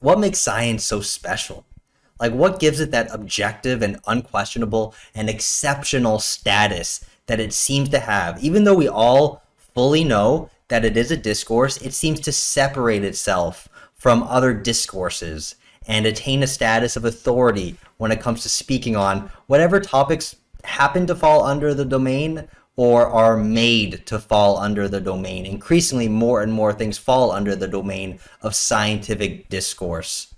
what makes science so special? Like, what gives it that objective and unquestionable and exceptional status that it seems to have? Even though we all fully know that it is a discourse, it seems to separate itself from other discourses and attain a status of authority when it comes to speaking on whatever topics happen to fall under the domain or are made to fall under the domain. Increasingly, more and more things fall under the domain of scientific discourse.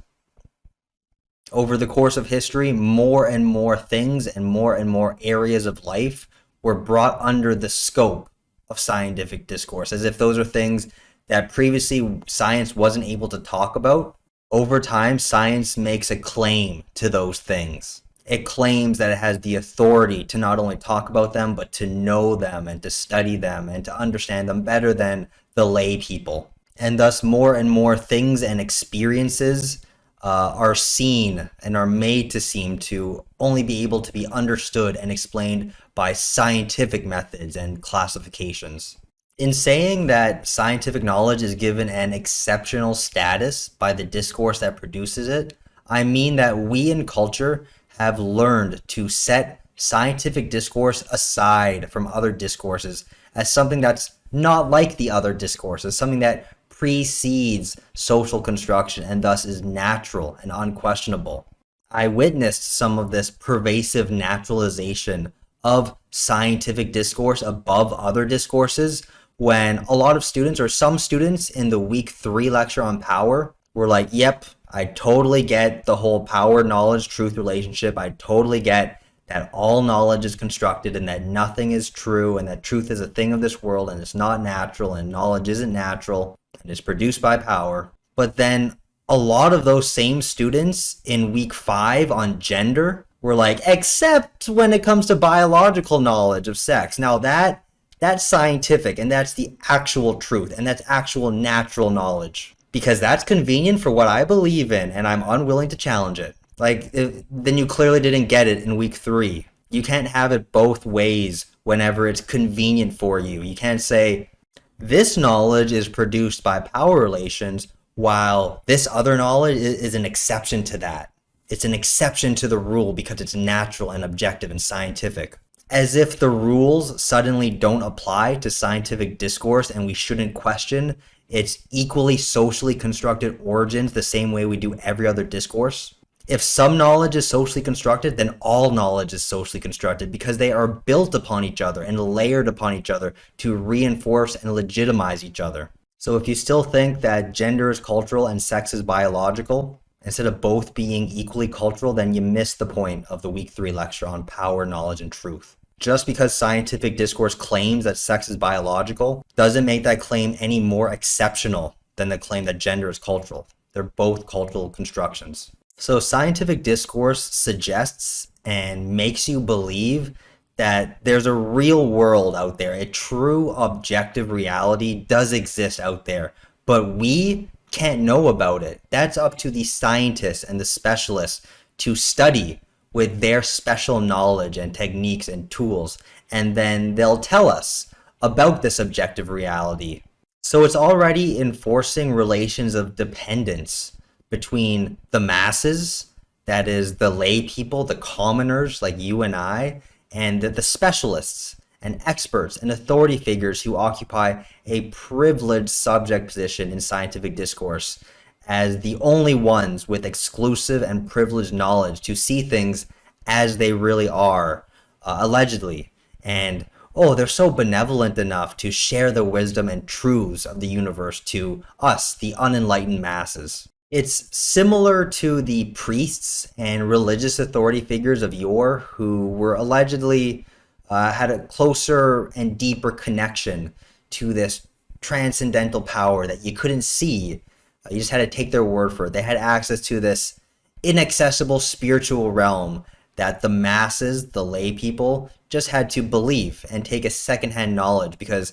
Over the course of history, more and more things and more areas of life were brought under the scope of scientific discourse, as if those are things that previously science wasn't able to talk about. Over time, science makes a claim to those things. It claims that it has the authority to not only talk about them, but to know them and to study them and to understand them better than the lay people. And thus, more and more things and experiences are seen and are made to seem to only be able to be understood and explained by scientific methods and classifications. In saying that scientific knowledge is given an exceptional status by the discourse that produces it, I mean that we in culture have learned to set scientific discourse aside from other discourses as something that's not like the other discourses, something that precedes social construction and thus is natural and unquestionable. I witnessed some of this pervasive naturalization of scientific discourse above other discourses when a lot of students, or some students in the week 3 lecture on power, were like, yep, I totally get the whole power, knowledge, truth relationship. I totally get that all knowledge is constructed and that nothing is true and that truth is a thing of this world and it's not natural and knowledge isn't natural and it's produced by power. But then a lot of those same students in week 5 on gender were like, except when it comes to biological knowledge of sex. Now that's scientific and that's the actual truth and that's actual natural knowledge. Because that's convenient for what I believe in, and I'm unwilling to challenge it. Then you clearly didn't get it in week 3. You can't have it both ways whenever it's convenient for you. You can't say, this knowledge is produced by power relations, while this other knowledge is an exception to that. It's an exception to the rule because it's natural and objective and scientific. As if the rules suddenly don't apply to scientific discourse and we shouldn't question its equally socially constructed origins the same way we do every other discourse. If some knowledge is socially constructed, then all knowledge is socially constructed because they are built upon each other and layered upon each other to reinforce and legitimize each other. So if you still think that gender is cultural and sex is biological, instead of both being equally cultural, then you miss the point of the week 3 lecture on power, knowledge, and truth. Just because scientific discourse claims that sex is biological doesn't make that claim any more exceptional than the claim that gender is cultural. They're both cultural constructions. So scientific discourse suggests and makes you believe that there's a real world out there. A true objective reality does exist out there, but we can't know about it. That's up to the scientists and the specialists to study with their special knowledge and techniques and tools, and then they'll tell us about this objective reality. So it's already enforcing relations of dependence between the masses, that is the lay people, the commoners like you and I, and the specialists and experts and authority figures who occupy a privileged subject position in scientific discourse as the only ones with exclusive and privileged knowledge to see things as they really are, allegedly. And, they're so benevolent enough to share the wisdom and truths of the universe to us, the unenlightened masses. It's similar to the priests and religious authority figures of yore who were allegedly had a closer and deeper connection to this transcendental power that you couldn't see. You just had to take their word for it. They had access to this inaccessible spiritual realm that the masses, the lay people, just had to believe and take a secondhand knowledge because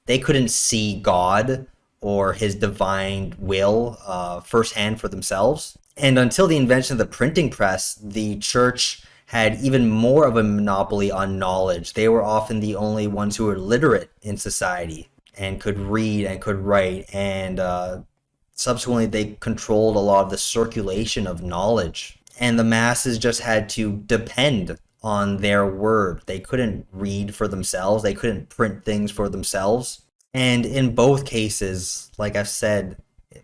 they couldn't see God or his divine will firsthand for themselves. And until the invention of the printing press, the church had even more of a monopoly on knowledge. They were often the only ones who were literate in society and could read and could write and Subsequently, they controlled a lot of the circulation of knowledge, and the masses just had to depend on their word. They couldn't read for themselves, they couldn't print things for themselves. And in both cases, like I've said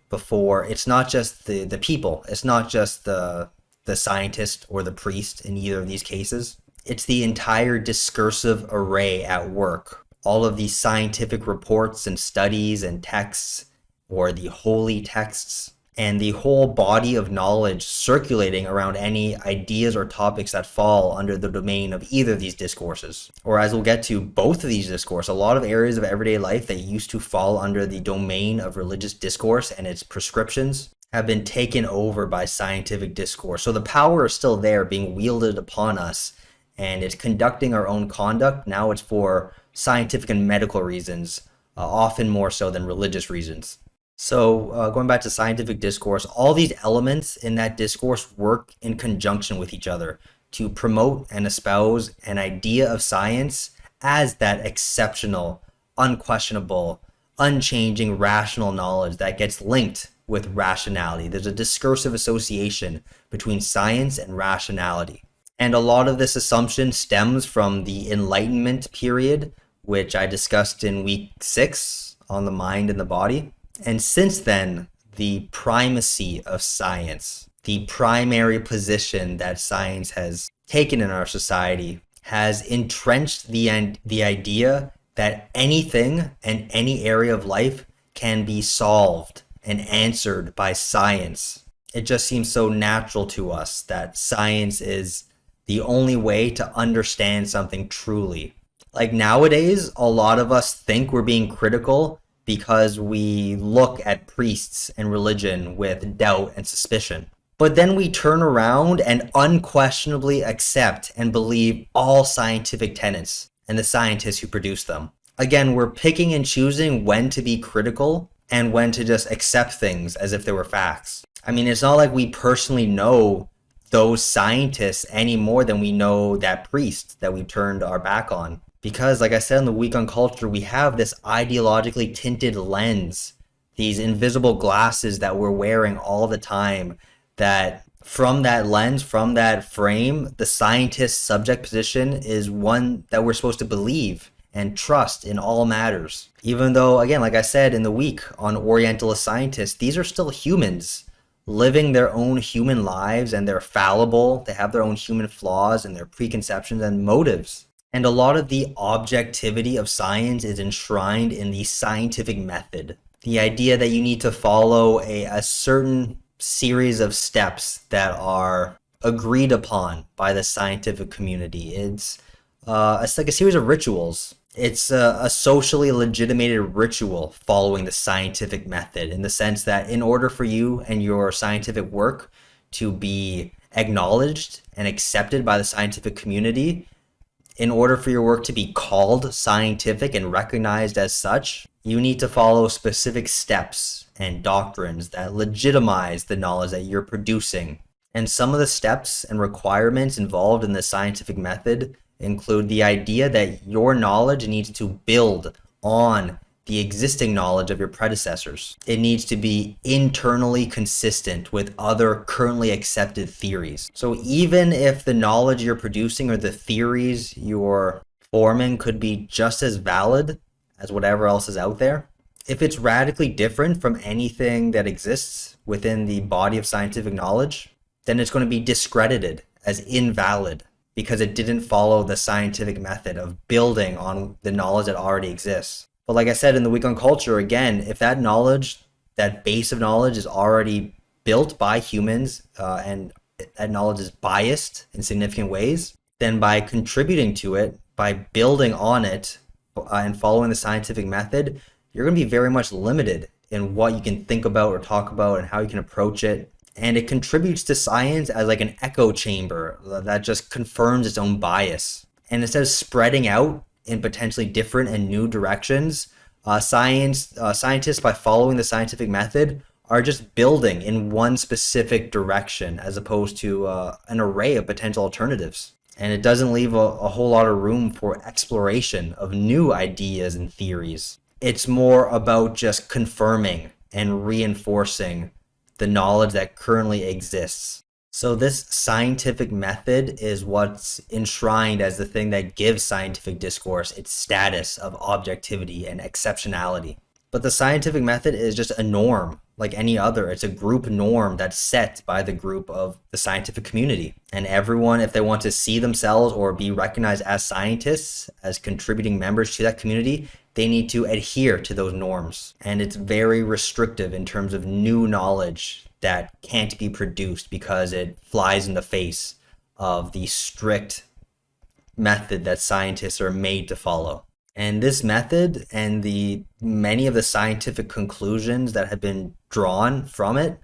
before, it's not just the people, it's not just the scientist or the priest in either of these cases. It's the entire discursive array at work. All of these scientific reports and studies and texts, or the holy texts, and the whole body of knowledge circulating around any ideas or topics that fall under the domain of either of these discourses. Or as we'll get to, both of these discourses, a lot of areas of everyday life that used to fall under the domain of religious discourse and its prescriptions have been taken over by scientific discourse. So the power is still there being wielded upon us, and it's conducting our own conduct. Now it's for scientific and medical reasons, often more so than religious reasons. So going back to scientific discourse, all these elements in that discourse work in conjunction with each other to promote and espouse an idea of science as that exceptional, unquestionable, unchanging, rational knowledge that gets linked with rationality. There's a discursive association between science and rationality. And a lot of this assumption stems from the Enlightenment period, which I discussed in week 6 on the mind and the body. And since then, the primacy of science, the primary position that science has taken in our society, has entrenched the idea that anything and any area of life can be solved and answered by science. It just seems so natural to us that science is the only way to understand something truly. Like nowadays, a lot of us think we're being critical because we look at priests and religion with doubt and suspicion. But then we turn around and unquestionably accept and believe all scientific tenets and the scientists who produce them. Again, we're picking and choosing when to be critical and when to just accept things as if they were facts. I mean, it's not like we personally know those scientists any more than we know that priest that we turned our back on. Because, like I said in the Week on Culture, we have this ideologically tinted lens, these invisible glasses that we're wearing all the time, that from that lens, from that frame, the scientist's subject position is one that we're supposed to believe and trust in all matters. Even though, again, like I said in the week on Orientalist scientists, these are still humans living their own human lives, and they're fallible. They have their own human flaws and their preconceptions and motives. And a lot of the objectivity of science is enshrined in the scientific method. The idea that you need to follow a certain series of steps that are agreed upon by the scientific community. It's like a series of rituals. It's a socially legitimated ritual following the scientific method, in the sense that in order for you and your scientific work to be acknowledged and accepted by the scientific community, in order for your work to be called scientific and recognized as such, you need to follow specific steps and doctrines that legitimize the knowledge that you're producing. And some of the steps and requirements involved in the scientific method include the idea that your knowledge needs to build on the existing knowledge of your predecessors. It needs to be internally consistent with other currently accepted theories. So even if the knowledge you're producing or the theories you're forming could be just as valid as whatever else is out there, if it's radically different from anything that exists within the body of scientific knowledge, then it's going to be discredited as invalid because it didn't follow the scientific method of building on the knowledge that already exists. But like I said in the Week on Culture, again, if that knowledge, that base of knowledge is already built by humans and that knowledge is biased in significant ways, then by contributing to it, by building on it and following the scientific method, you're going to be very much limited in what you can think about or talk about and how you can approach it. And it contributes to science as like an echo chamber that just confirms its own bias. And instead of spreading out in potentially different and new directions, scientists, by following the scientific method, are just building in one specific direction as opposed to an array of potential alternatives. And it doesn't leave a whole lot of room for exploration of new ideas and theories. It's more about just confirming and reinforcing the knowledge that currently exists. So this scientific method is what's enshrined as the thing that gives scientific discourse its status of objectivity and exceptionality. But the scientific method is just a norm like any other. It's a group norm that's set by the group of the scientific community. And everyone, if they want to see themselves or be recognized as scientists, as contributing members to that community, they need to adhere to those norms. And it's very restrictive in terms of new knowledge that can't be produced because it flies in the face of the strict method that scientists are made to follow. And this method and the many of the scientific conclusions that have been drawn from it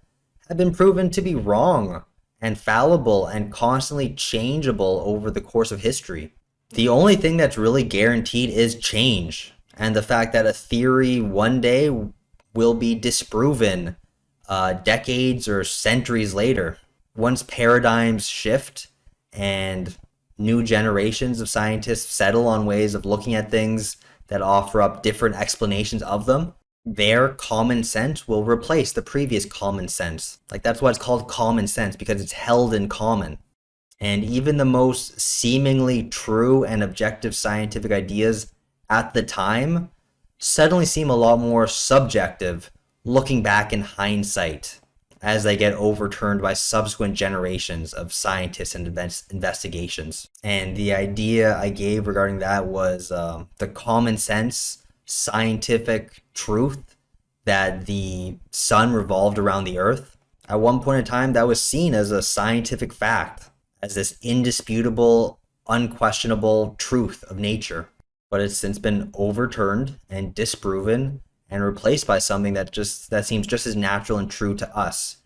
have been proven to be wrong and fallible and constantly changeable over the course of history. The only thing that's really guaranteed is change, and the fact that a theory one day will be disproven decades or centuries later. Once paradigms shift and new generations of scientists settle on ways of looking at things that offer up different explanations of them, their common sense will replace the previous common sense. Like, that's why it's called common sense, because it's held in common. And even the most seemingly true and objective scientific ideas at the time suddenly seem a lot more subjective looking back in hindsight, as they get overturned by subsequent generations of scientists and investigations. And the idea I gave regarding that was the common sense scientific truth that the sun revolved around the earth. At one point in time, that was seen as a scientific fact, as this indisputable, unquestionable truth of nature. But it's since been overturned and disproven and replaced by something that seems just as natural and true to us.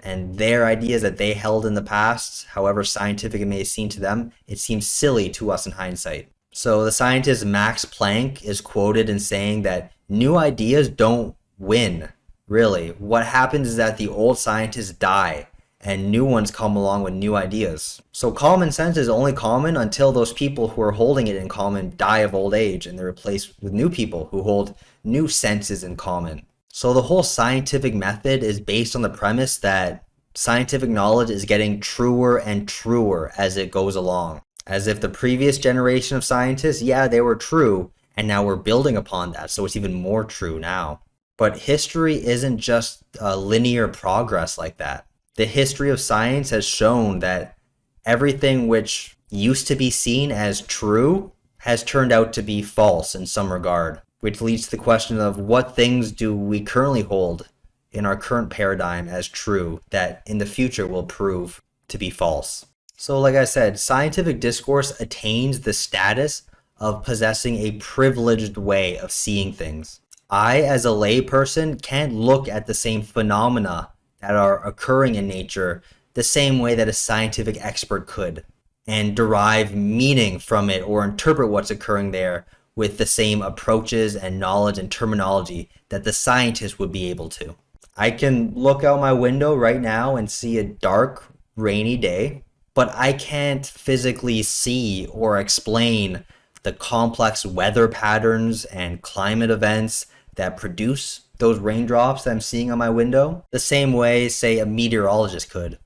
And their ideas that they held in the past, however scientific it may seem to them, it seems silly to us in hindsight. So the scientist Max Planck is quoted in saying that new ideas don't win, really. What happens is that the old scientists die and new ones come along with new ideas. So common sense is only common until those people who are holding it in common die of old age and they're replaced with new people who hold new senses in common. So the whole scientific method is based on the premise that scientific knowledge is getting truer and truer as it goes along. As if the previous generation of scientists, yeah, they were true, and now we're building upon that, so it's even more true now. But history isn't just a linear progress like that. The history of science has shown that everything which used to be seen as true has turned out to be false in some regard, which leads to the question of what things do we currently hold in our current paradigm as true that in the future will prove to be false. So like I said, scientific discourse attains the status of possessing a privileged way of seeing things. I, as a layperson, can't look at the same phenomena that are occurring in nature the same way that a scientific expert could, and derive meaning from it or interpret what's occurring there with the same approaches and knowledge and terminology that the scientist would be able to. I can look out my window right now and see a dark, rainy day, but I can't physically see or explain the complex weather patterns and climate events that produce those raindrops that I'm seeing on my window the same way, say, a meteorologist could.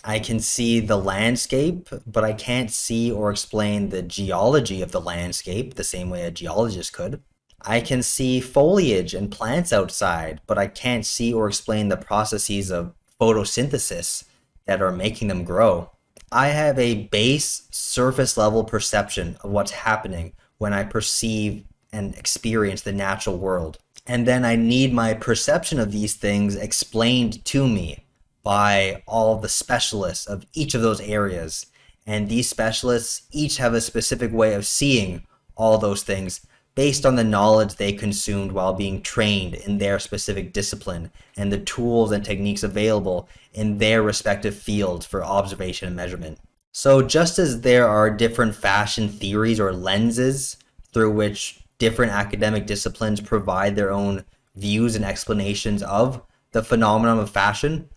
I can see the landscape, but I can't see or explain the geology of the landscape the same way a geologist could. I can see foliage and plants outside, but I can't see or explain the processes of photosynthesis that are making them grow. I have a base surface level perception of what's happening when I perceive and experience the natural world. And then I need my perception of these things explained to me by all the specialists of each of those areas. And these specialists each have a specific way of seeing all those things based on the knowledge they consumed while being trained in their specific discipline and the tools and techniques available in their respective fields for observation and measurement. So just as there are different fashion theories or lenses through which different academic disciplines provide their own views and explanations of the phenomenon of fashion,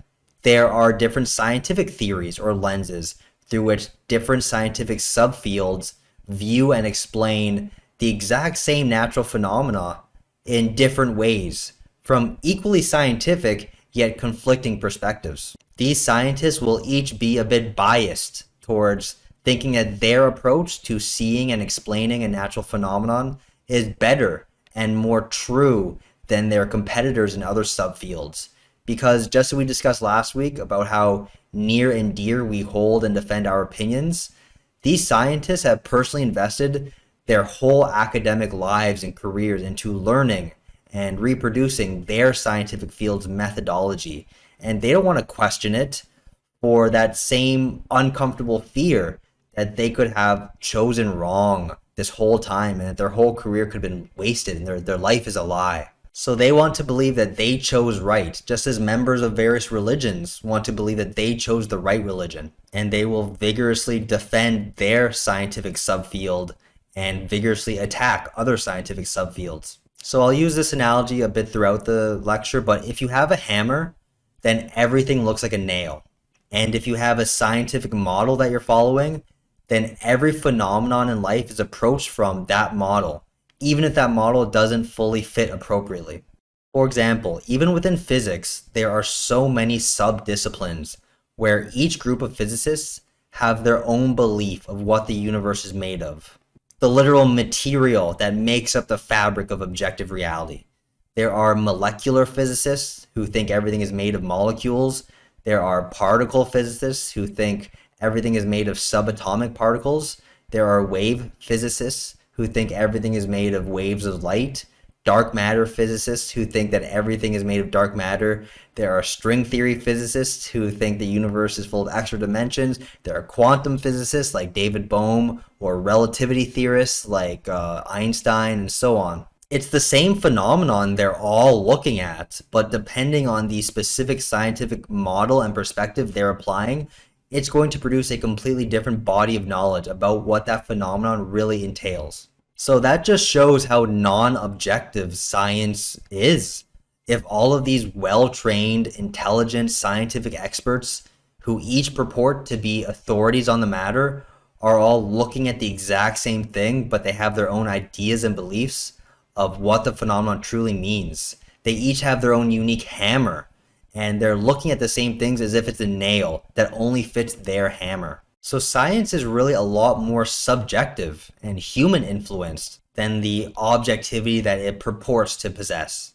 there are different scientific theories or lenses through which different scientific subfields view and explain the exact same natural phenomena in different ways from equally scientific yet conflicting perspectives. These scientists will each be a bit biased towards thinking that their approach to seeing and explaining a natural phenomenon is better and more true than their competitors in other subfields. Because just as we discussed last week about how near and dear we hold and defend our opinions, these scientists have personally invested their whole academic lives and careers into learning and reproducing their scientific field's methodology. And they don't want to question it for that same uncomfortable fear that they could have chosen wrong this whole time and that their whole career could have been wasted and their life is a lie. So they want to believe that they chose right, just as members of various religions want to believe that they chose the right religion. And they will vigorously defend their scientific subfield and vigorously attack other scientific subfields. So I'll use this analogy a bit throughout the lecture, but if you have a hammer, then everything looks like a nail. And if you have a scientific model that you're following, then every phenomenon in life is approached from that model, even if that model doesn't fully fit appropriately. For example, even within physics, there are so many sub-disciplines where each group of physicists have their own belief of what the universe is made of, the literal material that makes up the fabric of objective reality. There are molecular physicists who think everything is made of molecules. There are particle physicists who think everything is made of subatomic particles. There are wave physicists who think everything is made of waves of light. Dark matter physicists who think that everything is made of dark matter. There are string theory physicists who think the universe is full of extra dimensions. There are quantum physicists like David Bohm or relativity theorists like Einstein and so on. It's the same phenomenon they're all looking at, but depending on the specific scientific model and perspective they're applying, it's going to produce a completely different body of knowledge about what that phenomenon really entails. So that just shows how non-objective science is. If all of these well-trained, intelligent scientific experts who each purport to be authorities on the matter are all looking at the exact same thing, but they have their own ideas and beliefs of what the phenomenon truly means. They each have their own unique hammer, and they're looking at the same things as if it's a nail that only fits their hammer. So science is really a lot more subjective and human influenced than the objectivity that it purports to possess.